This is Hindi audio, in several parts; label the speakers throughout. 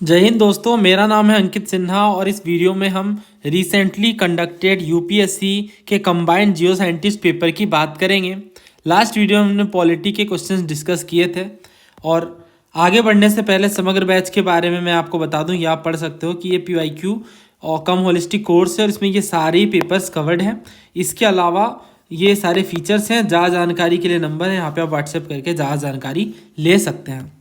Speaker 1: जय हिंद दोस्तों, मेरा नाम है अंकित सिन्हा और इस वीडियो में हम रिसेंटली कंडक्टेड यूपीएससी के कंबाइंड जियो साइंटिस्ट पेपर की बात करेंगे। लास्ट वीडियो में हमने पॉलिटी के क्वेश्चंस डिस्कस किए थे और आगे बढ़ने से पहले समग्र बैच के बारे में मैं आपको बता दूं, ये आप पढ़ सकते हो कि ये PYQ और कम होलिस्टिक कोर्स है और इसमें ये सारे ही पेपर्स कवर्ड हैं। इसके अलावा ये सारे फीचर्स हैं। ज़्यादा जानकारी के लिए नंबर है, यहाँ पे आप व्हाट्सएप करके ज़्यादा जानकारी ले सकते हैं।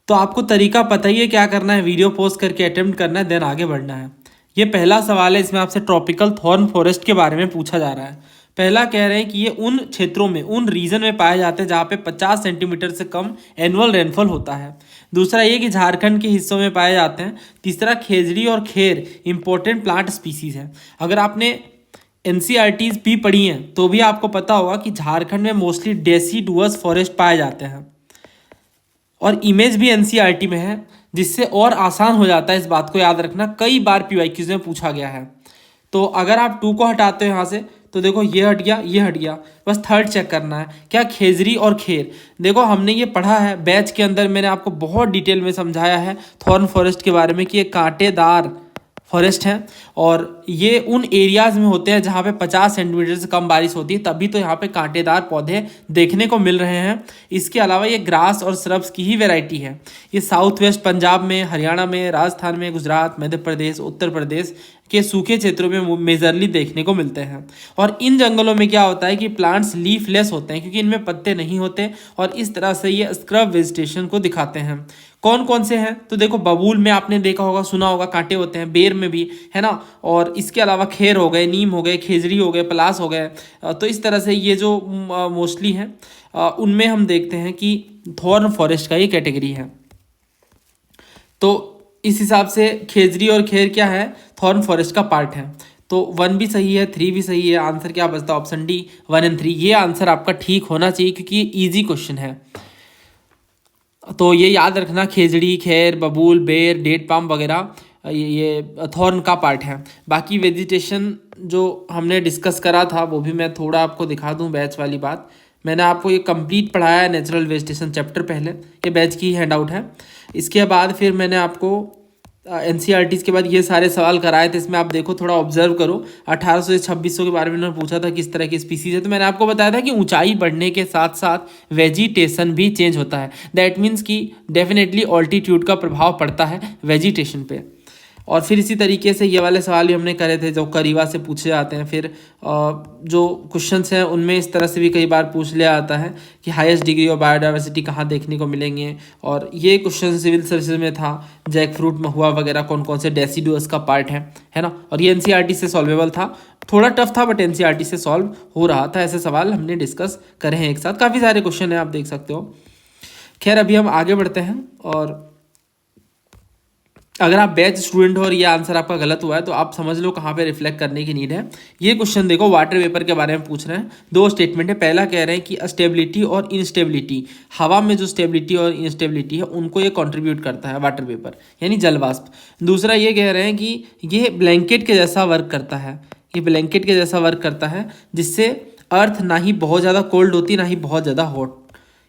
Speaker 1: तो आपको तरीका पता ही है क्या करना है, वीडियो पोस्ट करके अटेम्प्ट करना है, देन आगे बढ़ना है। ये पहला सवाल है, इसमें आपसे ट्रॉपिकल थॉर्न फॉरेस्ट के बारे में पूछा जा रहा है। पहला कह रहे हैं कि ये उन क्षेत्रों में, उन रीजन में पाए जाते हैं जहाँ पे 50 सेंटीमीटर से कम एनुअल रेनफॉल होता है। दूसरा ये कि झारखंड के हिस्सों में पाए जाते हैं। तीसरा खेजड़ी और खेर इंपॉर्टेंट प्लांट स्पीसीज है। अगर आपने NCERTs भी पढ़ी हैं तो भी आपको पता होगा कि झारखंड में मोस्टली डेसिडुअस फॉरेस्ट पाए जाते हैं और इमेज भी NCERT में है, जिससे और आसान हो जाता है इस बात को याद रखना। कई बार PYQs में पूछा गया है। तो अगर आप 2 को हटाते हो यहाँ से तो देखो ये हट गया, ये हट गया, बस थर्ड चेक करना है क्या खेजरी और खेर। देखो हमने ये पढ़ा है बैच के अंदर, मैंने आपको बहुत डिटेल में समझाया है थॉर्न फॉरेस्ट के बारे में कि ये कांटेदार फॉरेस्ट हैं और ये उन एरियाज़ में होते हैं जहाँ पे 50 सेंटीमीटर से कम बारिश होती है, तभी तो यहाँ पे कांटेदार पौधे देखने को मिल रहे हैं। इसके अलावा ये ग्रास और श्रब्स की ही वैरायटी है। ये साउथ वेस्ट पंजाब में, हरियाणा में, राजस्थान में, गुजरात, मध्य प्रदेश, उत्तर प्रदेश के सूखे क्षेत्रों में मेजरली देखने को मिलते हैं। और इन जंगलों में क्या होता है कि प्लांट्स लीफलेस होते हैं क्योंकि इनमें पत्ते नहीं होते और इस तरह से ये स्क्रब वेजिटेशन को दिखाते हैं। कौन कौन से हैं तो देखो, बबूल में आपने देखा होगा, सुना होगा, कांटे होते हैं। बेर में भी है ना। और इसके अलावा खेर हो गए, नीम हो गए, खेजड़ी हो गए, पलास हो गए। तो इस तरह से ये जो मोस्टली हैं उनमें हम देखते हैं कि थॉर्न फॉरेस्ट का ये कैटेगरी है। तो इस हिसाब से खेजड़ी और खेर क्या है, थॉर्न फॉरेस्ट का पार्ट है। तो 1 भी सही है, 3 भी सही है। आंसर क्या बचता है? ऑप्शन डी 1 और 3। ये आंसर आपका ठीक होना चाहिए क्योंकि ये ईजी क्वेश्चन है। तो ये याद रखना, खेजड़ी, खैर, बबूल, बेर, डेट पाम वगैरह ये थॉर्न का पार्ट है। बाकी वेजिटेशन जो हमने डिस्कस करा था वो भी मैं थोड़ा आपको दिखा दूं। बैच वाली बात मैंने आपको ये कंप्लीट पढ़ाया है, नेचुरल वेजिटेशन चैप्टर पहले, ये बैच की हैंड आउट है। इसके बाद फिर मैंने आपको NCERTs के बाद ये सारे सवाल कराए थे। इसमें आप देखो, थोड़ा ऑब्जर्व करो। 1800 से 2600 के बारे में उन्होंने पूछा था किस तरह की स्पीसीज है। तो मैंने आपको बताया था कि ऊंचाई बढ़ने के साथ साथ वेजिटेशन भी चेंज होता है। दैट मीन्स कि डेफिनेटली ऑल्टीट्यूड का प्रभाव पड़ता है वेजिटेशन पे। और फिर इसी तरीके से ये वाले सवाल भी हमने करे थे जो करीबा से पूछे जाते हैं। फिर जो क्वेश्चंस हैं उनमें इस तरह से भी कई बार पूछ लिया आता है कि हाईएस्ट डिग्री ऑफ बायोडाइवर्सिटी कहाँ देखने को मिलेंगे। और ये क्वेश्चन सिविल सर्विसेज में था, जैक फ्रूट, महुआ वगैरह कौन कौन से डेसिडुअस का पार्ट है ना। और ये NCERT से सॉल्वेबल था, थोड़ा टफ था बट NCERT से सॉल्व हो रहा था। ऐसे सवाल हमने डिस्कस करे हैं एक साथ, काफ़ी सारे क्वेश्चन हैं, आप देख सकते हो। खैर अभी हम आगे बढ़ते हैं। और अगर आप बैच स्टूडेंट हो और ये आंसर आपका गलत हुआ है तो आप समझ लो कहाँ पे रिफ्लेक्ट करने की नीड है। ये क्वेश्चन देखो, वाटर वेपर के बारे में पूछ रहे हैं। 2 स्टेटमेंट है। पहला कह रहे हैं कि स्टेबिलिटी और इनस्टेबिलिटी, हवा में जो स्टेबिलिटी और इनस्टेबिलिटी है उनको ये कंट्रीब्यूट करता है वाटर वेपर, यानी जल वाष्प। दूसरा ये कह रहे हैं कि ये ब्लैंकेट के जैसा वर्क करता है, ये ब्लैंकेट के जैसा वर्क करता है जिससे अर्थ ना ही बहुत ज़्यादा कोल्ड होती ना ही बहुत ज़्यादा हॉट।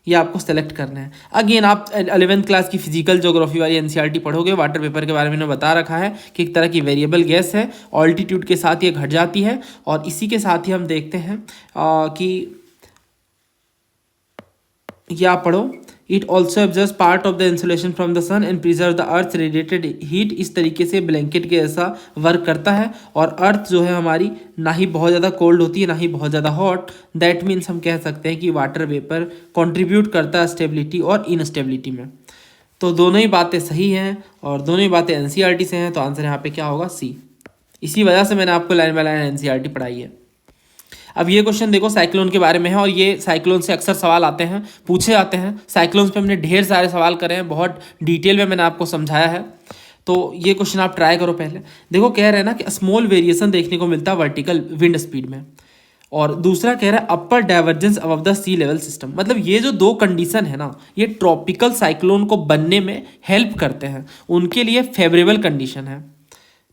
Speaker 1: ये आपको सेलेक्ट करना है। अगेन आप 11th क्लास की फिजिकल ज्योग्राफी वाली NCERT पढ़ोगे, वाटर पेपर के बारे में बता रखा है कि एक तरह की वेरिएबल गैस है, ऑल्टीट्यूड के साथ ये घट जाती है। और इसी के साथ ही हम देखते हैं कि ये आप पढ़ो, it also absorbs part of the insolation from the sun and preserve the earth radiated heat. इस तरीके से ब्लैंकेट के जैसा वर्क करता है और अर्थ जो है हमारी ना ही बहुत ज़्यादा कोल्ड होती है ना ही बहुत ज़्यादा हॉट। दैट मीन्स हम कह सकते हैं कि वाटर वेपर कंट्रीब्यूट करता है स्टेबिलिटी और इनस्टेबिलिटी में। तो दोनों ही बातें सही हैं और दोनों ही बातें NCERT से हैं, तो आंसर यहाँ पे क्या होगा? C। इसी वजह से मैंने आपको लाइन बाय लाइन NCERT पढ़ाई है। अब ये क्वेश्चन देखो, साइक्लोन के बारे में है और ये साइक्लोन से अक्सर सवाल आते हैं, पूछे जाते हैं। साइक्लोन्स पे हमने ढेर सारे सवाल करे हैं, बहुत डिटेल में मैंने आपको समझाया है। तो ये क्वेश्चन आप ट्राई करो पहले। देखो कह रहे हैं ना कि स्मॉल वेरिएशन देखने को मिलता है वर्टिकल विंड स्पीड में, और दूसरा कह रहा है upper divergence above the sea level system. मतलब ये जो 2 कंडीशन है ना, ये ट्रॉपिकल साइक्लोन को बनने में हेल्प करते हैं, उनके लिए फेवरेबल कंडीशन है।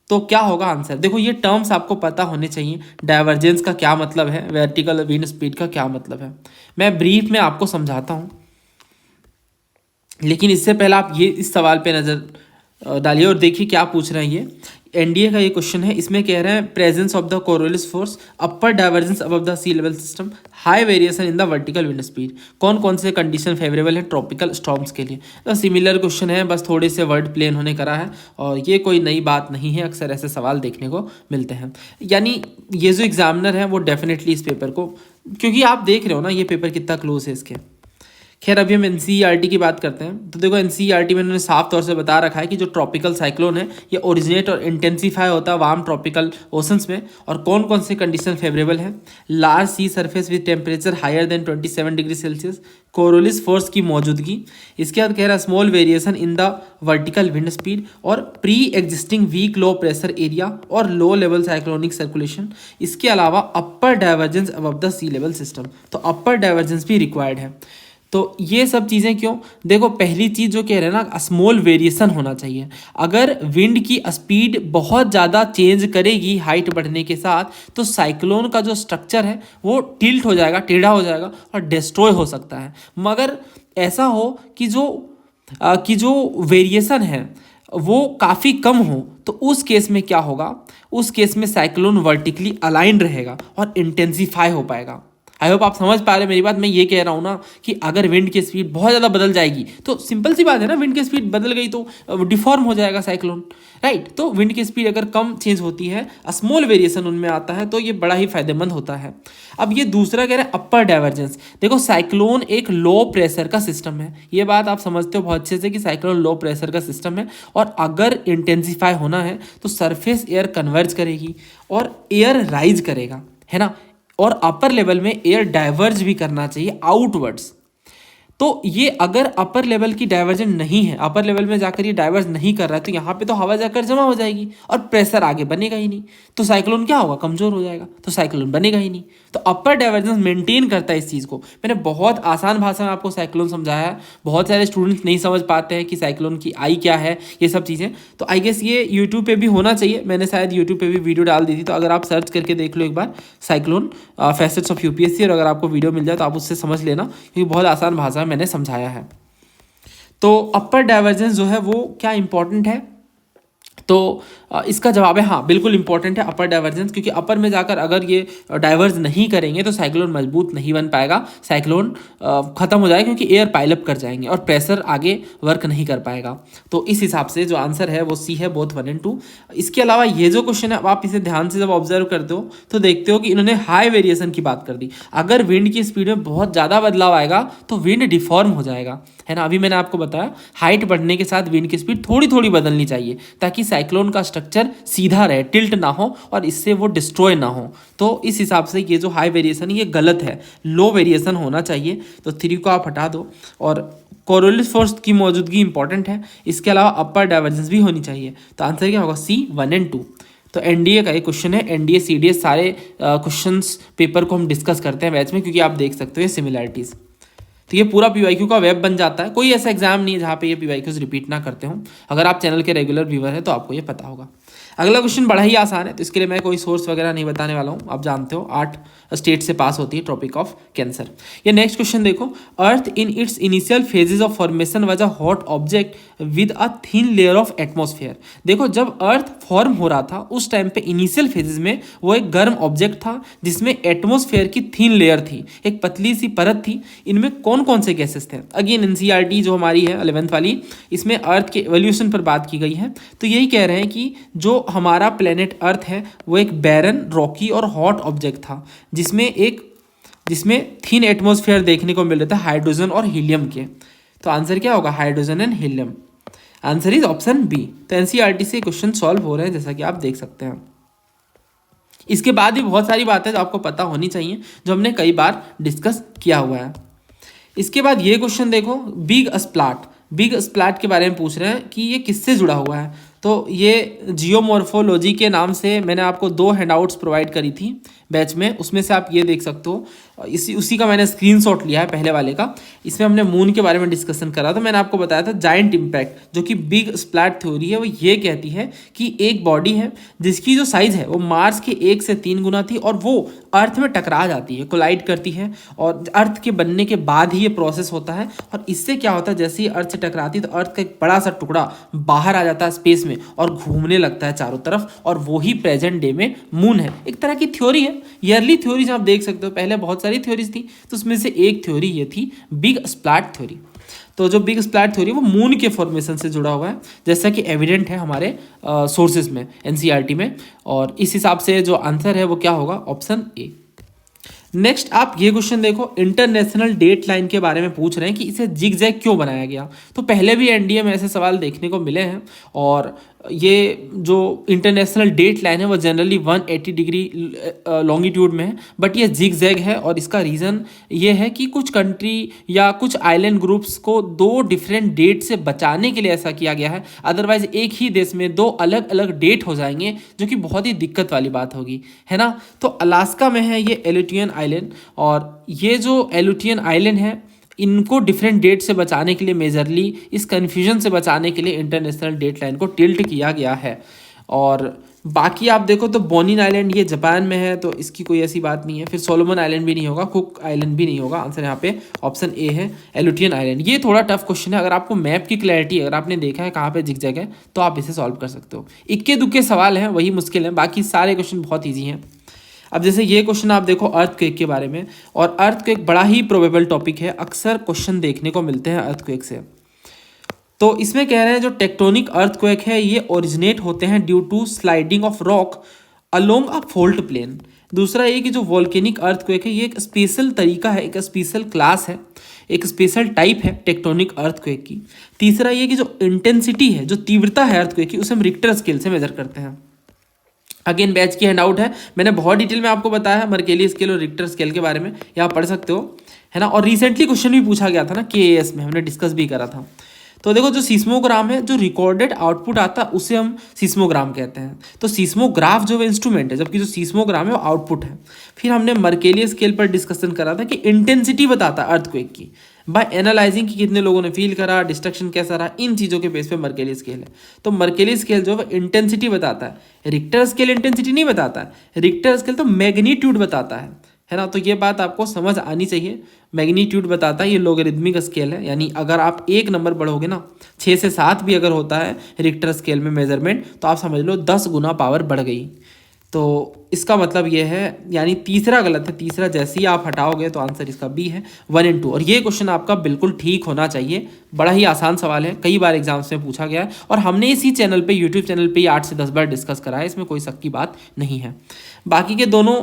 Speaker 1: तो क्या होगा आंसर? देखो ये टर्म्स आपको पता होने चाहिए। डाइवर्जेंस का क्या मतलब है, वर्टिकल विंड स्पीड का क्या मतलब है, मैं ब्रीफ में आपको समझाता हूँ। लेकिन इससे पहले आप ये इस सवाल पे नज़र डालिए और देखिए क्या पूछ रहे हैं ये। एनडीए का ये क्वेश्चन है, इसमें कह रहे हैं presence of the Coriolis force, upper divergence above the sea level system, high variation in the vertical wind speed. कौन कौन से कंडीशन फेवरेबल है ट्रॉपिकल स्टॉर्म्स के लिए। तो सिमिलर क्वेश्चन है, बस थोड़े से वर्ड प्ले इन्होंने करा है और ये कोई नई बात नहीं है, अक्सर ऐसे सवाल देखने को मिलते हैं। यानी ये जो एग्जामिनर है वो डेफिनेटली इस पेपर को, क्योंकि आप देख रहे हो ना ये पेपर कितना क्लोज है इसके। खैर अभी हम एनसीईआरटी की बात करते हैं। तो देखो एनसीईआरटी में उन्होंने साफ तौर से बता रखा है कि जो ट्रॉपिकल साइक्लोन है ये ओरिजिनेट और इंटेंसीफाई होता है वार्म ट्रॉपिकल ओशंस में। और कौन कौन से कंडीशन फेवरेबल है, large sea surface with temperature higher than 27 degree Celsius, Coriolis force की मौजूदगी, इसके बाद कह रहा है small variation in the vertical wind speed और pre existing weak low pressure area और लो लेवल साइक्लोनिक सर्कुलेशन। इसके अलावा upper divergence above the sea level system, तो अपर डाइवर्जेंस भी रिक्वायर्ड है। तो ये सब चीज़ें क्यों, देखो पहली चीज़ जो कह रहे हैं ना, स्मॉल वेरिएशन होना चाहिए। अगर विंड की स्पीड बहुत ज़्यादा चेंज करेगी हाइट बढ़ने के साथ तो साइक्लोन का जो स्ट्रक्चर है वो टिल्ट हो जाएगा, टेढ़ा हो जाएगा और डिस्ट्रॉय हो सकता है। मगर ऐसा हो कि जो वेरिएशन है वो काफ़ी कम हो, तो उस केस में क्या होगा, उस केस में साइक्लोन वर्टिकली अलाइंड रहेगा और इंटेंसीफाई हो पाएगा। आई होप आप समझ पा रहे हैं मेरी बात। मैं ये कह रहा हूँ ना कि अगर विंड की स्पीड बहुत ज़्यादा बदल जाएगी तो सिंपल सी बात है ना, विंड की स्पीड बदल गई तो डिफॉर्म हो जाएगा साइक्लोन, राइट। तो विंड की स्पीड अगर कम चेंज होती है, स्मॉल वेरिएशन उनमें आता है, तो ये बड़ा ही फायदेमंद होता है। अब ये दूसरा कह रहे हैं अपर डाइवर्जेंस। देखो साइक्लोन एक लो प्रेशर का सिस्टम है, ये बात आप समझते हो बहुत अच्छे से कि साइक्लोन लो प्रेशर का सिस्टम है। और अगर इंटेंसीफाई होना है तो सरफेस एयर कन्वर्ज करेगी और एयर राइज करेगा, है ना। और अपर लेवल में एयर डाइवर्ज भी करना चाहिए आउटवर्ड्स। तो ये अगर अपर लेवल की डाइवर्जन नहीं है, अपर लेवल में जाकर ये डाइवर्ज नहीं कर रहा है, तो यहाँ पे तो हवा जाकर जमा हो जाएगी और प्रेशर आगे बनेगा ही नहीं, तो साइक्लोन क्या होगा, कमजोर हो जाएगा, तो साइक्लोन बनेगा ही नहीं। तो अपर डाइवर्जेंस मेंटेन करता है इस चीज़ को। मैंने बहुत आसान भाषा में आपको साइक्लोन समझाया है, बहुत सारे स्टूडेंट्स नहीं समझ पाते हैं कि साइक्लोन की आई क्या है, ये सब चीज़ें। तो आई गेस ये यूट्यूब पर भी होना चाहिए, मैंने शायद यूट्यूब पर भी वीडियो डाल दी थी, तो अगर आप सर्च करके देख लो एक बार साइक्लोन फैसेट्स ऑफ यूपीएससी, और अगर आपको वीडियो मिल जाए तो आप उससे समझ लेना, क्योंकि बहुत आसान भाषा में मैंने समझाया है। तो अपर डाइवर्जेंस जो है वो क्या इंपॉर्टेंट है, तो इसका जवाब है हाँ बिल्कुल इंपॉर्टेंट है अपर डाइवर्जेंस, क्योंकि अपर में जाकर अगर ये डाइवर्ज नहीं करेंगे तो साइक्लोन मजबूत नहीं बन पाएगा, साइक्लोन खत्म हो जाएगा क्योंकि एयर पाइलअप कर जाएंगे और प्रेशर आगे वर्क नहीं कर पाएगा। तो इस हिसाब से जो आंसर है वो सी है, बोथ 1 और 2। इसके अलावा ये जो क्वेश्चन है, अब आप इसे ध्यान से जब ऑब्जर्व करते हो तो देखते हो कि इन्होंने हाई वेरिएशन की बात कर दी। अगर विंड की स्पीड में बहुत ज़्यादा बदलाव आएगा तो विंड डिफॉर्म हो जाएगा, है ना। अभी मैंने आपको बताया हाइट बढ़ने के साथ विंड की स्पीड थोड़ी थोड़ी बदलनी चाहिए ताकि साइक्लोन का स्ट्रक्चर सीधा रहे, टिल्ट ना हो और इससे वो डिस्ट्रॉय ना हो। तो इस हिसाब से ये जो हाई वेरिएशन है ये गलत है, लो वेरिएशन होना चाहिए। तो 3 को आप हटा दो और कोरोलिस फोर्स की मौजूदगी इंपॉर्टेंट है। इसके अलावा अपर डाइवर्जेंस भी होनी चाहिए। तो आंसर क्या होगा, सी 1 और 2। तो एनडीए का ये क्वेश्चन है, एनडीए सीडीएस सारे क्वेश्चंस पेपर को हम डिस्कस करते हैं बैच में, क्योंकि आप देख सकते हो ये सिमिलरिटीज़। तो ये पूरा पीवाईक्यू का वेब बन जाता है, कोई ऐसा एग्जाम नहीं है जहाँ पे ये पीवाईक्यूज रिपीट ना करते हों। अगर आप चैनल के रेगुलर व्यूअर हैं तो आपको ये पता होगा। अगला क्वेश्चन बड़ा ही आसान है, तो इसके लिए मैं कोई सोर्स वगैरह नहीं बताने वाला हूँ। आप जानते हो 8 स्टेट से पास होती है ट्रॉपिक ऑफ कैंसर। ये नेक्स्ट क्वेश्चन देखो, earth in its initial phases of formation was a hot object with a thin layer of atmosphere. देखो जब अर्थ फॉर्म हो रहा था उस टाइम पे इनिशियल फेजेज में वो एक गर्म ऑब्जेक्ट था जिसमें एटमॉस्फेयर की थिन लेयर थी, एक पतली सी परत थी। इनमें कौन कौन से गैसेस थे। अगेन एनसीईआरटी जो हमारी है 11th वाली, इसमें अर्थ के एवोल्यूशन पर बात की गई है। तो यही कह रहे हैं कि जो हमारा प्लेनेट अर्थ है वो एक बैरन, रॉकी और हॉट ऑब्जेक्ट था जिसमें थिन एटमॉस्फेयर देखने को मिल रहे थे हाइड्रोजन और हीलियम के। तो आंसर क्या होगा, hydrogen and helium. Answer is option B. तो एनसीईआरटी से क्वेश्चन सॉल्व हो रहे हैं जैसा कि आप देख सकते हैं। इसके बाद भी बहुत सारी बातें जो आपको पता होनी चाहिए, जो हमने कई बार डिस्कस किया हुआ है। इसके बाद ये क्वेश्चन देखो, बिग स्प्लैट के बारे में पूछ रहे हैं कि ये किससे जुड़ा हुआ है। तो ये जियोमॉर्फोलॉजी के नाम से मैंने आपको 2 हैंडआउट्स प्रोवाइड करी थी बैच में, उसमें से आप ये देख सकते हो। इसी उसी का मैंने स्क्रीनशॉट लिया है पहले वाले का। इसमें हमने मून के बारे में डिस्कशन करा था। मैंने आपको बताया था जायंट इम्पैक्ट जो कि बिग स्प्लैट थ्योरी है वो ये कहती है कि एक बॉडी है जिसकी जो साइज है वो मार्स के 1 से 3 गुना थी और वो अर्थ में टकरा जाती है, कोलाइड करती है, और अर्थ के बनने के बाद ही ये प्रोसेस होता है। और इससे क्या होता है, जैसे ही अर्थ से टकराती है तो अर्थ का एक बड़ा सा टुकड़ा बाहर आ जाता है स्पेस में और घूमने लगता है चारों तरफ, और वो ही प्रेजेंट डे में मून है। एक तरह की थ्योरी है, ईयरली थ्योरीज आप देख सकते हो। पहले बहुत सारी थ्योरीज थी तो उसमें से एक थ्योरी ये थी बिग स्प्लैट थ्योरी। तो जो बिग स्प्लैट थ्योरी वो मून के फॉर्मेशन से जुड़ा हुआ है, जैसा कि एविडेंट है हमारे सोर्सेज में, एनसीईआरटी में। और इस हिसाब से जो आंसर है वो क्या होगा, ऑप्शन ए। नेक्स्ट आप ये क्वेश्चन देखो, इंटरनेशनल डेट लाइन के बारे में पूछ रहे हैं कि इसे जिगजैग क्यों बनाया गया। तो पहले भी एनडीए में ऐसे सवाल देखने को मिले हैं, और ये जो इंटरनेशनल डेट लाइन है वो जनरली 180 डिग्री लॉन्गिट्यूड में है, बट ये जिगजैग है। और इसका रीज़न ये है कि कुछ कंट्री या कुछ आइलैंड ग्रुप्स को 2 डिफरेंट डेट से बचाने के लिए ऐसा किया गया है। अदरवाइज एक ही देश में 2 अलग अलग डेट हो जाएंगे, जो कि बहुत ही दिक्कत वाली बात होगी, है ना। तो अलास्का में है ये एलुटियन आइलैंड, और ये जो एलुटियन आइलैंड है इनको डिफरेंट डेट से बचाने के लिए, मेजरली इस कन्फ्यूजन से बचाने के लिए इंटरनेशनल डेट लाइन को टिल्ट किया गया है। और बाकी आप देखो तो बोनिन आइलैंड ये जापान में है, तो इसकी कोई ऐसी बात नहीं है। फिर सोलोमन आइलैंड भी नहीं होगा, कुक आइलैंड भी नहीं होगा। आंसर यहाँ पे ऑप्शन ए है, एलुटियन आइलैंड। ये थोड़ा टफ क्वेश्चन है, अगर आपको मैप की क्लैरिटी, अगर आपने देखा है कहाँ पे जिगजैग है तो आप इसे सॉल्व कर सकते हो। इक्के दुक्के सवाल हैं, वही मुश्किल है, बाकी सारे क्वेश्चन बहुत ईजी हैं। अब जैसे ये क्वेश्चन आप देखो अर्थक्वेक के बारे में, और अर्थक्वेक बड़ा ही प्रोबेबल टॉपिक है, अक्सर क्वेश्चन देखने को मिलते हैं अर्थक्वेक से। तो इसमें कह रहे हैं जो टेक्टोनिक अर्थक्वेक है ये ओरिजिनेट होते हैं due to sliding of rock along a fault plane. दूसरा ये कि जो वोल्केनिक अर्थक्वेक है ये एक स्पेशल तरीका है, एक स्पेशल क्लास है, एक स्पेशल टाइप है टेक्टोनिक अर्थक्वेक की। तीसरा ये कि जो इंटेंसिटी है, जो तीव्रता है अर्थक्वेक की, उसे हम रिक्टर स्केल से मेजर करते हैं। अगेन बैच की हैंडआउट है, मैंने बहुत डिटेल में आपको बताया है मर्केली स्केल और रिक्टर स्केल के बारे में, यहाँ पढ़ सकते हो, है ना। और रिसेंटली क्वेश्चन भी पूछा गया था ना केएएस में, हमने डिस्कस भी करा था। तो देखो जो सीस्मोग्राम है, जो रिकॉर्डेड आउटपुट आता है उसे हम सीस्मोग्राम कहते हैं। तो सीस्मोग्राफ जो इंस्ट्रूमेंट है, जबकि जो सीस्मोग्राम है वो आउटपुट है। फिर हमने मर्केली स्केल पर डिस्कशन करा था कि इंटेंसिटी बताता है अर्थक्वेक की बाय एनालाइजिंग कि कितने लोगों ने फील करा, डिस्ट्रक्शन कैसा रहा, इन चीज़ों के बेस पे मर्केली स्केल है। तो मर्केली स्केल जो है इंटेंसिटी बताता है, रिक्टर स्केल इंटेंसिटी नहीं बताता है। रिक्टर स्केल तो मैग्नीट्यूड बताता है ना। तो ये बात आपको समझ आनी चाहिए, मैग्नीट्यूड बताता है, ये लोगरिथमिक स्केल है। यानी अगर आप 1 नंबर बढ़ोगे ना, 6 से 7 भी अगर होता है रिक्टर स्केल में मेजरमेंट, तो आप समझ लो 10 गुना पावर बढ़ गई। तो इसका मतलब ये है, यानी तीसरा गलत है। तीसरा जैसे ही आप हटाओगे तो आंसर इसका बी है, 1 और 2। और ये क्वेश्चन आपका बिल्कुल ठीक होना चाहिए, बड़ा ही आसान सवाल है, कई बार एग्जाम्स में पूछा गया है, और हमने इसी चैनल पे, यूट्यूब चैनल पे 8 से 10 बार डिस्कस करा है, इसमें कोई शक की बात नहीं है। बाकी के दोनों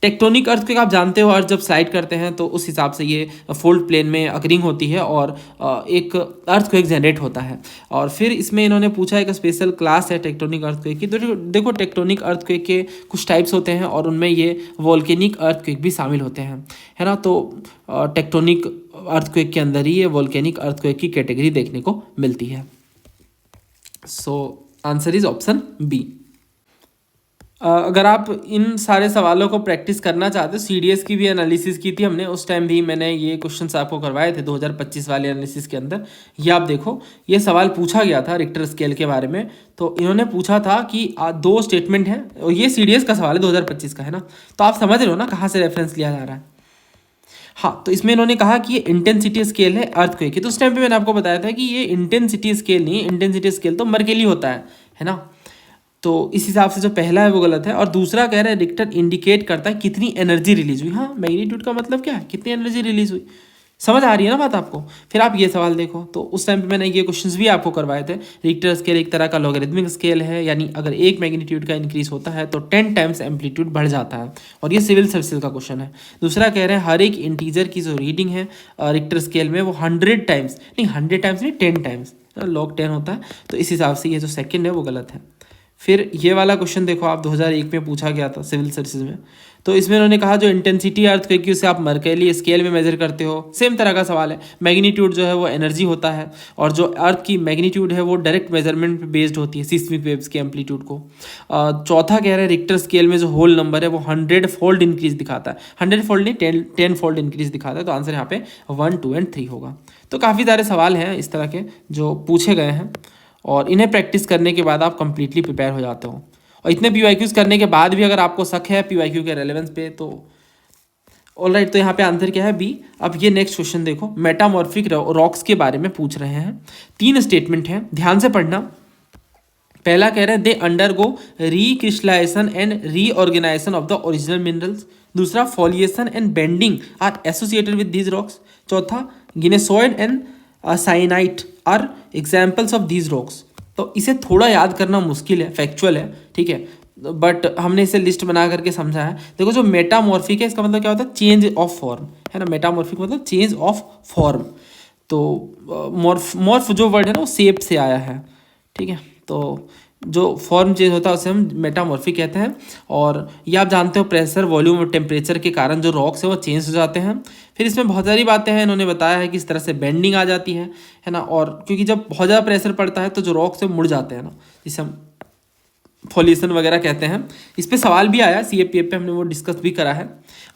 Speaker 1: टेक्टोनिक अर्थक्वेक आप जानते हो, अर्थ जब स्लाइड करते हैं तो उस हिसाब से ये फोल्ड प्लेन में अकरिंग होती है और एक अर्थक्वेक जनरेट होता है। और फिर इसमें इन्होंने पूछा एक स्पेशल क्लास है टेक्टोनिक अर्थक्वेक की। तो देखो टेक्टोनिक अर्थक्वेक के कुछ टाइप्स होते हैं और उनमें ये वोल्केनिक अर्थक्वेक भी शामिल होते हैं, है ना। तो टेक्टोनिक अर्थक्वेक के अंदर ही ये वोल्केनिक अर्थक्वेक की कैटेगरी देखने को मिलती है। So answer is option B. अगर आप इन सारे सवालों को प्रैक्टिस करना चाहते हो, सीडीएस की भी एनालिसिस की थी हमने, उस टाइम भी मैंने ये क्वेश्चंस आपको करवाए थे 2025 वाले एनालिसिस के अंदर। ये आप देखो, ये सवाल पूछा गया था रिक्टर स्केल के बारे में। तो इन्होंने पूछा था कि 2 स्टेटमेंट हैं, और ये सीडीएस का सवाल है 2025 का, है ना। तो आप समझ रहे हो ना कहाँ से रेफरेंस लिया जा रहा है। हाँ, तो इसमें इन्होंने कहा कि ये इंटेंसिटी स्केल है अर्थक्वेक की। तो उस टाइम पे मैंने आपको बताया था कि ये इंटेंसिटी स्केल नहीं है, इंटेंसिटी स्केल तो मर्केली होता है ना। तो इस हिसाब से जो पहला है वो गलत है। और दूसरा कह रहा है रिक्टर इंडिकेट करता है कितनी एनर्जी रिलीज हुई। हाँ, मैग्नीट्यूड का मतलब क्या है, कितनी एनर्जी रिलीज हुई। समझ आ रही है ना बात आपको। फिर आप ये सवाल देखो, तो उस टाइम पे मैंने ये क्वेश्चंस भी आपको करवाए थे। रिक्टर स्केल एक तरह का लॉगरिथमिक स्केल है, यानी अगर एक मैग्नीट्यूड का इंक्रीज होता है तो 10 टाइम्स एम्पलीट्यूड बढ़ जाता है, और ये सिविल सर्विसेज का क्वेश्चन है। दूसरा कह रहे हैं हर एक इंटीजर की जो रीडिंग है रिक्टर स्केल में वो 100 टाइम्स नहीं, 10 टाइम्स नहीं, 10 टाइम्स, लॉग 10 होता है। तो इस हिसाब से ये जो सेकेंड है वो गलत है। फिर ये वाला क्वेश्चन देखो आप, 2001 में पूछा गया था सिविल सर्विसेज में। तो इसमें उन्होंने कहा जो इंटेंसिटी अर्थ की उसे आप मर्केली स्केल में मेजर करते हो, सेम तरह का सवाल है। मैग्नीट्यूड जो है वो एनर्जी होता है, और जो अर्थ की मैग्नीट्यूड है वो डायरेक्ट मेजरमेंट पे बेस्ड होती है सिस्मिक वेव्स के एम्पलीट्यूड को। चौथा कह रहा है रिक्टर स्केल में जो होल नंबर है वो 100 फोल्ड इंक्रीज दिखाता है, 100 फोल्ड नहीं 10 फोल्ड इंक्रीज दिखाता है। तो आंसर यहाँ पे 1, 2 एंड 3 होगा। तो काफ़ी सारे सवाल हैं इस तरह के जो पूछे गए हैं, और इन्हें प्रैक्टिस करने के बाद आप कंप्लीटली प्रिपेयर हो जाते हो। और इतने पीवाईक्यूज करने के बाद भी अगर आपको शक है पीवाईक्यू के रेलेवेंस पे तो ऑलराइट, तो यहाँ पे आंसर क्या है बी। अब ये नेक्स्ट क्वेश्चन देखो, मेटामॉर्फिक रॉक्स के बारे में पूछ रहे हैं। 3 स्टेटमेंट हैं, ध्यान से पढ़ना। पहला कह रहे हैं they undergo recrystallisation and reorganisation of the original minerals. दूसरा foliation and bending are associated with these rocks. चौथा gneissoid and syenite are examples of these rocks. तो इसे थोड़ा याद करना मुश्किल है, फैक्चुअल है, ठीक है, बट हमने इसे लिस्ट बना करके समझा है। देखो जो मेटामॉर्फिक है इसका मतलब क्या होता है, चेंज ऑफ फॉर्म, है ना। मेटामॉर्फिक मतलब चेंज ऑफ फॉर्म। तो मॉर्फ जो वर्ड है ना वो शेप से आया है, ठीक है। तो जो फॉर्म चेंज होता है उसे हम मेटामॉर्फिक कहते हैं। और ये आप जानते हो प्रेशर, वॉल्यूम और टेम्परेचर के कारण जो रॉक्स है वो चेंज हो जाते हैं। फिर इसमें बहुत सारी बातें हैं, इन्होंने बताया है कि इस तरह से बेंडिंग आ जाती है ना। और क्योंकि जब बहुत ज़्यादा प्रेशर पड़ता है तो जो रॉक्स है मुड़ जाते हैं ना, जिसे हम फॉलिएशन वगैरह कहते हैं। इस पे सवाल भी आया CAPF पे, हमने वो डिस्कस भी करा है।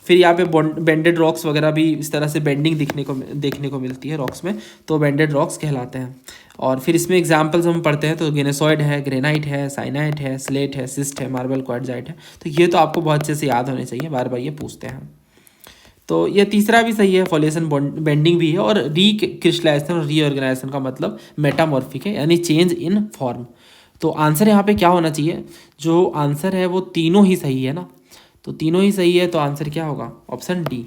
Speaker 1: फिर यहाँ पे बेंडेड रॉक्स वगैरह भी इस तरह से बेंडिंग देखने को मिलती है रॉक्स में, तो बेंडेड रॉक्स कहलाते हैं। और फिर इसमें एग्जांपल्स हम पढ़ते हैं तो गिनेसॉइड है, ग्रेनाइट है, साइनाइट है, स्लेट है, सिस्ट है, मार्बल क्वार्टजाइट है। तो ये तो आपको बहुत अच्छे से याद होने चाहिए, बार बार ये पूछते हैं। तो ये तीसरा भी सही है, फॉलिएशन बेंडिंग भी है, और रीक्रिस्टलाइजेशन और रीऑर्गेनाइजेशन का मतलब मेटामॉर्फिक है, यानी चेंज इन फॉर्म। तो आंसर यहाँ पे क्या होना चाहिए, जो आंसर है वो तीनों ही सही है ना। तो तीनों ही सही है, तो आंसर क्या होगा, ऑप्शन डी।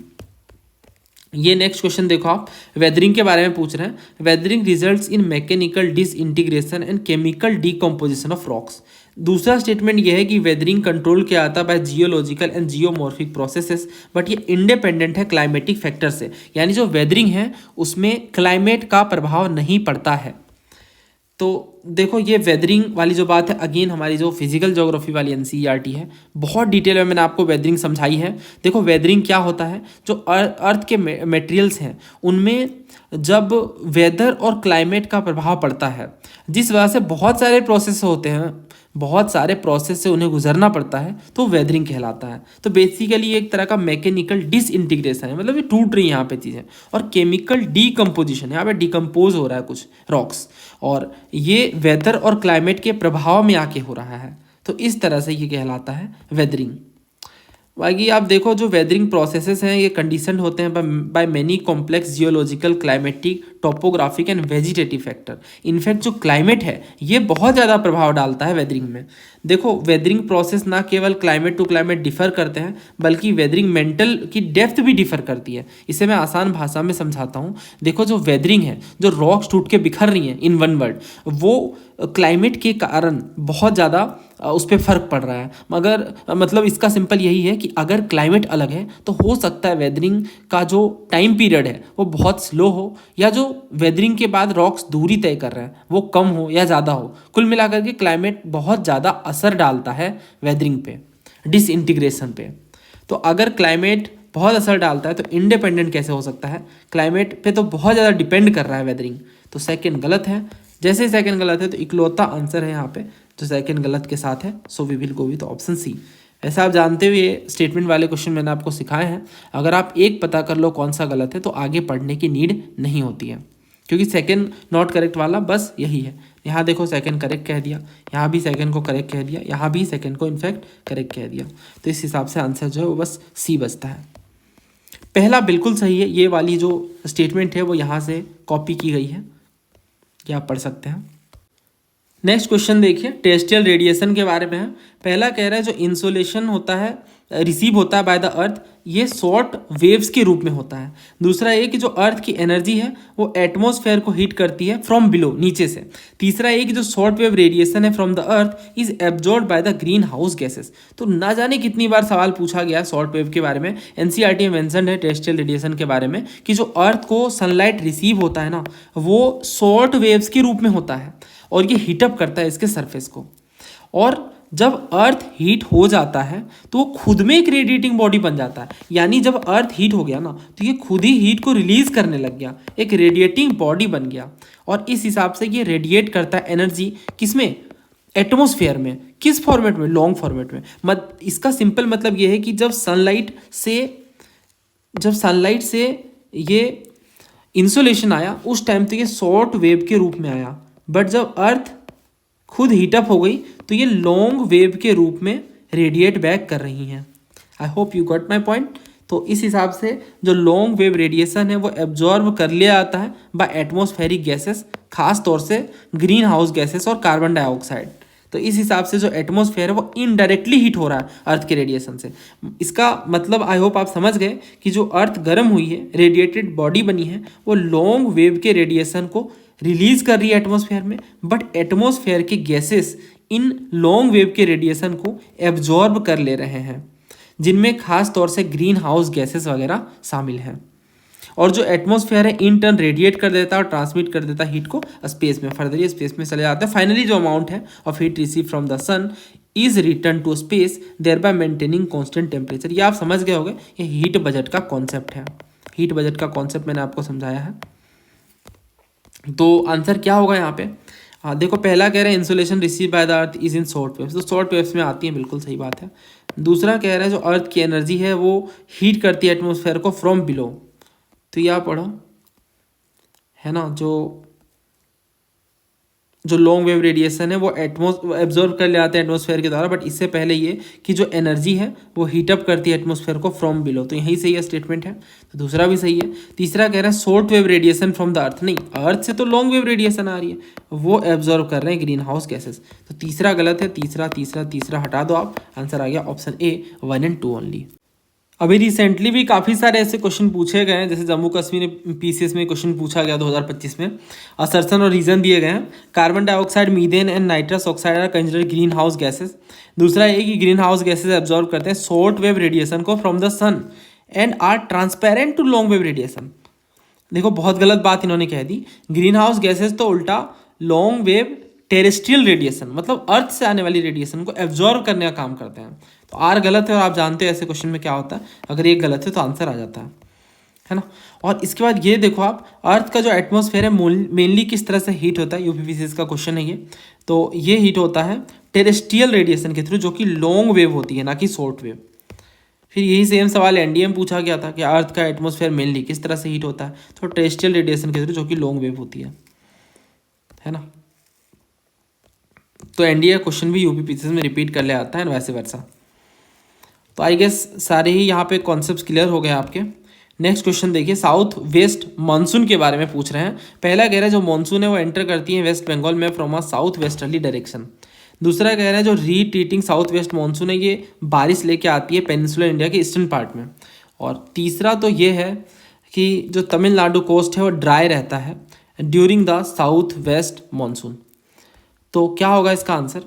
Speaker 1: ये नेक्स्ट क्वेश्चन देखो आप, वेदरिंग के बारे में पूछ रहे हैं। Weathering results in mechanical disintegration and chemical decomposition of rocks. दूसरा स्टेटमेंट यह है कि वेदरिंग कंट्रोल किया जाता है by geological and geomorphic processes, but ये इंडिपेंडेंट है क्लाइमेटिक फैक्टर से, यानी जो वेदरिंग है उसमें क्लाइमेट का प्रभाव नहीं पड़ता है। तो देखो ये वेदरिंग वाली जो बात है, अगेन हमारी जो फिजिकल ज्योग्राफी वाली NCERT है, बहुत डिटेल में मैंने आपको वेदरिंग समझाई है। देखो वेदरिंग क्या होता है, जो अर्थ के मटेरियल्स हैं उनमें जब वेदर और क्लाइमेट का प्रभाव पड़ता है, जिस वजह से बहुत सारे प्रोसेस होते हैं, बहुत सारे प्रोसेस से उन्हें गुजरना पड़ता है, तो वेदरिंग कहलाता है। तो बेसिकली एक तरह का मैकेनिकल डिसइंटीग्रेशन है, मतलब ये टूट रही है यहाँ पे चीज़ें। और केमिकल डीकम्पोजिशन, यहाँ पे डिकम्पोज हो रहा है कुछ रॉक्स, और ये वेदर और क्लाइमेट के प्रभाव में आके हो रहा है। तो इस तरह से ये कहलाता है वेदरिंग। बाकी आप देखो जो वेदरिंग प्रोसेसेस हैं ये कंडीशन होते हैं by many complex geological, climatic, topographic and vegetative factor. In fact जो क्लाइमेट है ये बहुत ज़्यादा प्रभाव डालता है वेदरिंग में। देखो वेदरिंग प्रोसेस ना केवल क्लाइमेट टू क्लाइमेट डिफर करते हैं, बल्कि वेदरिंग मेंटल की डेप्थ भी डिफर करती है। इसे मैं आसान भाषा में समझाता हूँ। देखो जो वेदरिंग है, जो रॉक्स टूट के बिखर रही हैं इन वन वर्ड, वो क्लाइमेट के कारण बहुत ज़्यादा उस पर फ़र्क पड़ रहा है। मगर मतलब इसका सिंपल यही है कि अगर क्लाइमेट अलग है तो हो सकता है वेदरिंग का जो टाइम पीरियड है वो बहुत स्लो हो, या जो वेदरिंग के बाद रॉक्स दूरी तय कर रहे हैं वो कम हो या ज़्यादा हो। कुल मिलाकर के क्लाइमेट बहुत ज़्यादा असर डालता है वेदरिंग पे, डिसइंटीग्रेशन पे। तो अगर क्लाइमेट बहुत असर डालता है तो इंडिपेंडेंट कैसे हो सकता है, क्लाइमेट पे तो बहुत ज़्यादा डिपेंड कर रहा है वेदरिंग। तो सेकंड गलत है। जैसे ही सेकंड गलत है तो इकलौता आंसर है यहाँ पे जो सेकंड गलत के साथ है, so we will go with option C. ऐसा आप जानते हुए स्टेटमेंट वाले क्वेश्चन मैंने आपको सिखाए हैं। अगर आप एक पता कर लो कौन सा गलत है तो आगे पढ़ने की नीड नहीं होती है, क्योंकि सेकंड नॉट करेक्ट वाला बस यही है। यहाँ देखो सेकंड करेक्ट कह दिया, यहाँ भी सेकंड को करेक्ट कह दिया, यहाँ भी सेकंड को इनफैक्ट करेक्ट कह दिया। तो इस हिसाब से आंसर जो है वो बस सी बचता है। पहला बिल्कुल सही है, ये वाली जो स्टेटमेंट है वो यहाँ से कॉपी की गई है, ये आप पढ़ सकते हैं। नेक्स्ट क्वेश्चन देखिए, टेरेस्ट्रियल रेडिएशन के बारे में है। पहला कह रहा है जो इंसोलेशन होता है, रिसीव होता है बाय द अर्थ, ये शॉर्ट वेव्स के रूप में होता है। दूसरा ये कि जो अर्थ की एनर्जी है वो एटमॉस्फेयर को हीट करती है फ्रॉम बिलो, नीचे से। तीसरा ये कि जो शॉर्ट वेव रेडिएशन है from the earth is absorb by the green house gases. तो ना जाने कितनी बार सवाल पूछा गया शॉर्ट वेव के बारे में। NCERT में मेंशन है टेरेस्ट्रियल रेडिएशन के बारे में कि जो अर्थ को सनलाइट रिसीव होता है ना, वो शॉर्ट वेव्स के रूप में होता है और ये हीटअप करता है इसके सरफेस को। और जब अर्थ हीट हो जाता है तो वो खुद में एक रेडिएटिंग बॉडी बन जाता है। यानी जब अर्थ हीट हो गया ना तो ये खुद ही हीट को रिलीज करने लग गया, एक रेडिएटिंग बॉडी बन गया। और इस हिसाब से ये रेडिएट करता है एनर्जी, किसमें? एटमॉस्फेयर में। किस फॉर्मेट में? लॉन्ग फॉर्मेट में। इसका सिंपल मतलब ये है कि जब सनलाइट से ये इंसुलेशन आया उस टाइम तो ये शॉर्ट वेव के रूप में आया, बट जब अर्थ खुद हीटअप हो गई तो ये लॉन्ग वेव के रूप में रेडिएट बैक कर रही हैं। I hope you got my point. तो इस हिसाब से जो लॉन्ग वेव रेडिएशन है वो एब्जॉर्ब कर लिया जाता है बाय एटमॉस्फेरिक गैसेस, खास तौर से ग्रीन हाउस गैसेस और कार्बन डाइऑक्साइड। तो इस हिसाब से जो एटमॉस्फेयर है वो इनडायरेक्टली हीट हो रहा है अर्थ के रेडिएशन से। इसका मतलब आई होप आप समझ गए कि जो अर्थ गर्म हुई है, रेडिएटेड बॉडी बनी है, वो लॉन्ग वेव के रेडिएशन को रिलीज कर रही है एटमॉस्फेयर में, बट एटमॉस्फेयर के गैसेस इन लॉन्ग वेव के रेडिएशन को एब्जॉर्ब कर ले रहे हैं, जिनमें खास तौर से ग्रीन हाउस गैसेस वगैरह शामिल हैं। और जो एटमॉस्फेयर है इन टर्न रेडिएट कर देता है और ट्रांसमिट कर देता है हीट को स्पेस में, फर्दर ये स्पेस में चले जाता है। फाइनली जो अमाउंट है of heat receive from the sun is return to space, thereby maintaining constant temperature. ये आप समझ गए होंगे, ये हीट बजट का कॉन्सेप्ट है। हीट बजट का कॉन्सेप्ट मैंने आपको समझाया है। तो आंसर क्या होगा यहाँ पे? हाँ देखो, पहला कह रहा है insulation receive by the earth is in short waves, तो शॉर्ट वेव्स में आती है, बिल्कुल सही बात है। दूसरा कह रहा है जो अर्थ की एनर्जी है वो हीट करती है एटमॉस्फेयर को फ्रॉम बिलो, तो यह पढ़ो है ना, जो लॉन्ग वेव रेडिएशन है वो एब्जॉर्ब कर ले आते हैं एटमॉस्फेयर के द्वारा, बट इससे पहले ये कि जो एनर्जी है वो हीटअप करती है एटमॉस्फेयर को फ्रॉम बिलो, तो यही सही है स्टेटमेंट है। तो दूसरा भी सही है। तीसरा कह रहा है short wave radiation from the earth, नहीं, अर्थ से तो लॉन्ग वेव रेडिएशन आ रही है, वो एब्जॉर्ब कर रहे हैं ग्रीन हाउस गैसेस, तो तीसरा गलत है। तीसरा हटा दो आप, आंसर आ गया ऑप्शन ए 1 और 2 ओनली। अभी रिसेंटली भी काफ़ी सारे ऐसे क्वेश्चन पूछे गए हैं, जैसे जम्मू कश्मीर पीसीएस में क्वेश्चन पूछा गया 2025 में, असर्शन और रीजन दिए गए हैं। Carbon dioxide, methane and nitrous oxide are considered greenhouse gases. दूसरा ये कि ग्रीन हाउस गैसेस एब्जॉर्ब करते हैं शॉर्ट वेव रेडिएशन को from the sun and are transparent to long wave radiation. देखो बहुत गलत बात इन्होंने कह दी, ग्रीन हाउस गैसेस तो उल्टा लॉन्ग वेव टेरेस्ट्रियल रेडिएशन, मतलब अर्थ से आने वाली रेडिएशन को एब्जॉर्ब करने का काम करते हैं। तो आर गलत है और आप जानते हो ऐसे क्वेश्चन में क्या होता है, अगर ये गलत है तो आंसर आ जाता है ना। और इसके बाद ये देखो आप, अर्थ का जो एटमॉस्फेयर है मेनली किस तरह से हीट होता है, यूपीपीसीएस का क्वेश्चन है ये। तो ये हीट होता है टेरेस्ट्रियल रेडिएशन के थ्रू, जो कि लॉन्ग वेव होती है, ना कि शॉर्ट वेव। फिर यही सेम सवाल एनडीए में पूछा गया था कि अर्थ का एटमॉस्फेयर मेनली किस तरह से हीट होता है, तो टेरेस्ट्रियल रेडिएशन के थ्रू, जो कि लॉन्ग वेव होती है ना। तो एनडीए क्वेश्चन भी यूपीपीसीएस में रिपीट कर ले आता है, वैसे वर्सा। तो आई गेस सारे ही यहाँ पे कॉन्सेप्ट्स क्लियर हो गए आपके। नेक्स्ट क्वेश्चन देखिए, साउथ वेस्ट मानसून के बारे में पूछ रहे हैं। पहला कह रहा है जो मानसून है वो एंटर करती है वेस्ट बंगाल में from a south westerly direction. दूसरा कह रहा है जो रीट्रीटिंग साउथ वेस्ट मानसून है ये बारिश लेके आती है पेनिनसुलर इंडिया के ईस्टर्न पार्ट में। और तीसरा तो ये है कि जो तमिलनाडु कोस्ट है वो ड्राई रहता है during the south west monsoon. तो क्या होगा इसका आंसर?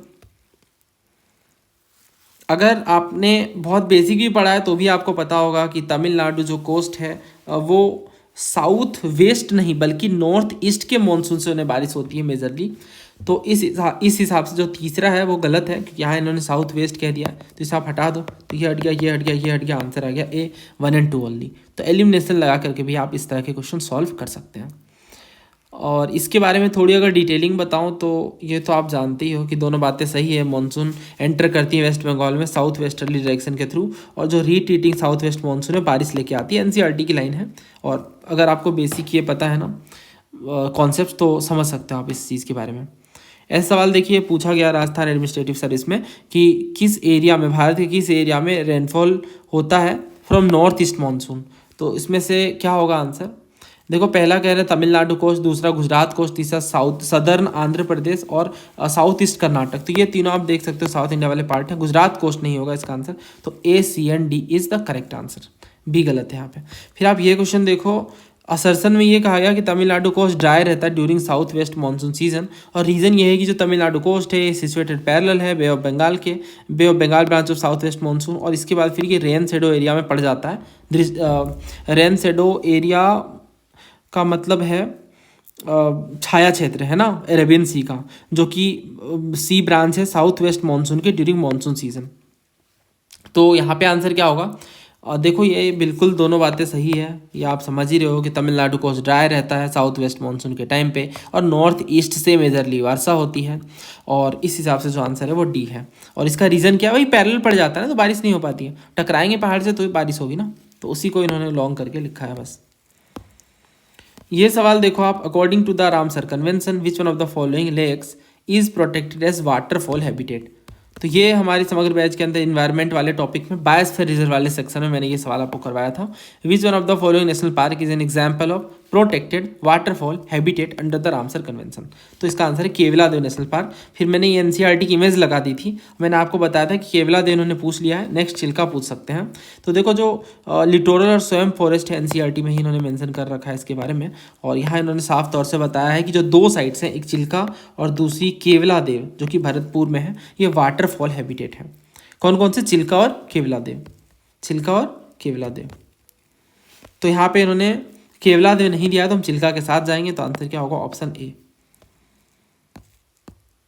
Speaker 1: अगर आपने बहुत बेसिक भी पढ़ा है तो भी आपको पता होगा कि तमिलनाडु जो कोस्ट है वो साउथ वेस्ट नहीं बल्कि नॉर्थ ईस्ट के मानसून से उन्हें बारिश होती है मेजरली। तो इस हिसाब से जो तीसरा है वो गलत है, क्योंकि यहाँ इन्होंने साउथ वेस्ट कह दिया, तो इसे आप हटा दो, तो ये हट गया, ये हट गया, ये हट गया, आंसर आ गया ए 1 और 2 ओनली। तो एलिमिनेशन लगा करके भी आप इस तरह के क्वेश्चन सॉल्व कर सकते हैं। और इसके बारे में थोड़ी अगर डिटेलिंग बताऊं तो ये तो आप जानते ही हो कि दोनों बातें सही है। मानसून एंटर करती है वेस्ट बंगाल में साउथ वेस्टर्ली डायरेक्शन के थ्रू, और जो रीट्रीटिंग साउथ वेस्ट मानसून है बारिश लेके आती है, एनसीईआरटी की लाइन है। और अगर आपको बेसिक ये पता है ना कॉन्सेप्ट, तो समझ सकते हो आप इस चीज़ के बारे में। ऐसा सवाल देखिए पूछा गया राजस्थान एडमिनिस्ट्रेटिव सर्विस में कि किस एरिया में, भारत के किस एरिया में रेनफॉल होता है फ्रॉम नॉर्थ ईस्ट मानसून। तो इसमें से क्या होगा आंसर? देखो पहला कह रहे हैं तमिलनाडु कोस्ट, दूसरा गुजरात कोस्ट, तीसरा साउथ सदर्न आंध्र प्रदेश और साउथ ईस्ट कर्नाटक। तो ये तीनों आप देख सकते हो साउथ इंडिया वाले पार्ट है। गुजरात कोस्ट नहीं होगा इसका आंसर, तो A C and D is the correct answer, B गलत है यहाँ पे। फिर आप ये क्वेश्चन देखो, असर्सन में ये कहा गया कि तमिलनाडु कोस्ट ड्राई रहता है during south west monsoon season, और रीज़न ये है कि जो तमिलनाडु कोस्ट है सिचुएटेड पैरेलल है बे ऑफ बंगाल के, bay of Bengal branch of south west monsoon. और इसके बाद फिर ये रेन शेडो एरिया में पड़ जाता है। रेन शेडो एरिया का मतलब है छाया क्षेत्र है ना अरेबियन सी का, जो कि सी ब्रांच है साउथ वेस्ट मानसून के ड्यूरिंग मानसून सीजन। तो यहाँ पे आंसर क्या होगा? देखो ये बिल्कुल दोनों बातें सही है, ये आप समझ ही रहे हो कि तमिलनाडु कोस्ट ड्राई रहता है साउथ वेस्ट मानसून के टाइम पे, और नॉर्थ ईस्ट से मेजरली वर्षा होती है, और इस हिसाब से जो आंसर है वो डी है। और इसका रीज़न क्या है? वही पैरेलल पड़ जाता है ना, तो बारिश नहीं हो पाती है, टकराएंगे पहाड़ से तो ही बारिश होगी ना, तो उसी को इन्होंने लॉन्ग करके लिखा है बस। ये सवाल देखो आप, according to the Ramsar convention which one of the following lakes is protected as waterfall habitat. तो ये हमारी समग्र बैच के अंदर इन्वायरमेंट वाले टॉपिक में बायोस्फीयर रिजर्व वाले सेक्शन में मैंने ये सवाल आपको करवाया था। विच one of the following national park is an example of protected waterfall habitat under the Ramsar convention. तो इसका आंसर है केवलादेव नेशनल पार्क। फिर मैंने ये एनसीईआरटी की इमेज लगा दी थी, मैंने आपको बताया था कि केवलादेव इन्होंने पूछ लिया है, नेक्स्ट चिल्का पूछ सकते हैं। तो देखो जो लिटोरल और स्वयं फॉरेस्ट है एनसीईआरटी में ही इन्होंने मेंशन कर रखा है इसके बारे में, और यहाँ इन्होंने साफ तौर से बताया है कि जो दो साइट्स हैं, एक चिल्का और दूसरी केवलादेव जो कि भरतपुर में है, ये वाटरफॉल हैबिटेट है। कौन कौन से? चिल्का और केवलादेव, चिल्का और केवलादेव। तो यहाँ पे इन्होंने केवलादेव नहीं दिया, तो हम चिल्का के साथ जाएंगे, तो आंसर क्या होगा? Option A.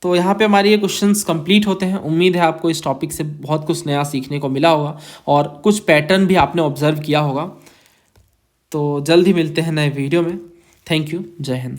Speaker 1: तो यहाँ पे हमारे ये क्वेश्चंस कंप्लीट होते हैं। उम्मीद है आपको इस टॉपिक से बहुत कुछ नया सीखने को मिला होगा और कुछ पैटर्न भी आपने ऑब्जर्व किया होगा। तो जल्द ही मिलते हैं नए वीडियो में। थैंक यू, जय हिंद।